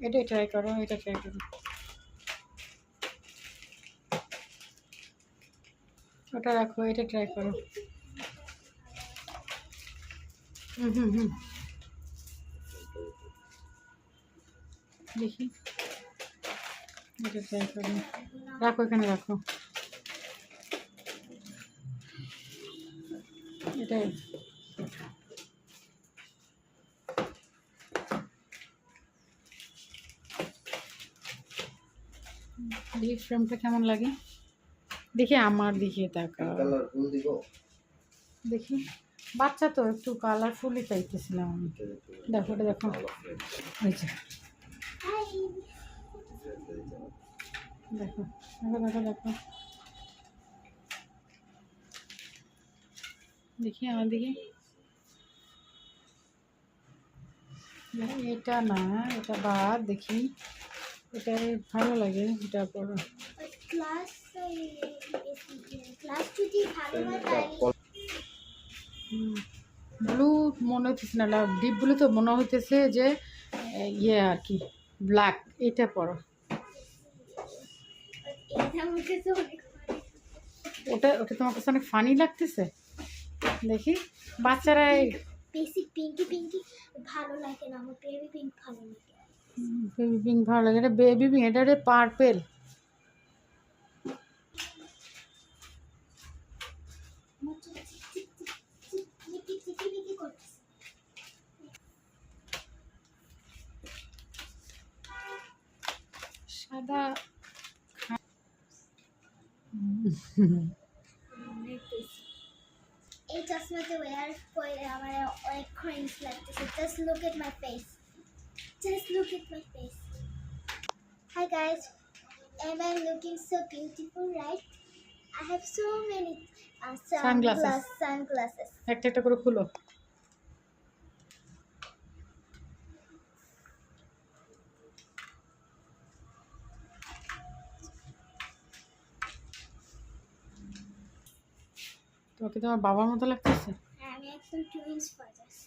এটাই ট্রাই করো, এটা ট্রাই করো। ওটা রাখো, এটা ট্রাই করো। দেখি, এটা ট্রাই করো। রাখো, এখানে রাখো। এটাই দেখি ফ্রেমটা কেমন লাগে। দেখি আমার দিকে তাকাও, দেখি। বাচ্চা তো একটু কালারফুলই চাইতেছিলাম আমি। দেখো, এটা দেখো, ওই যে দেখো, দেখো, দেখো, দেখো, দেখি আমার দিকে। এটা না, এটা বাদ, দেখি এটা ভালো লাগে, এটা করো। ব্লু মনে হইতেছে না, ডিপ ব্লু তো মনে হইতেছে যে ইয়ে আর কি, ব্ল্যাক। এটা পরো। ওটা ওটা তোমার কাছে অনেক ফানি লাগতেছে। দেখি বাচ্চারা বেসিক পিঙ্কি পিঙ্কি ভালো লাগে না, আমার বেবি পিঙ্ক ভালো লাগে। বেবি পিঙ্ক ভালো লাগে। এটা বেবি পিঙ্ক, এটা পার্পেল। সাদা এই চশমাটা ওয়্যার করে আমার অনেক ক্রিঞ্জ লাগতেছে। Just look at my face, just look at my face. Hi guys, am I looking so beautiful, right? I have so many sunglasses. একটা একটা করে খুলো। তোমাকে তোমার বাবার মতো লাগতেছে। আমি একদম টুইন্স ব্রাদার্স।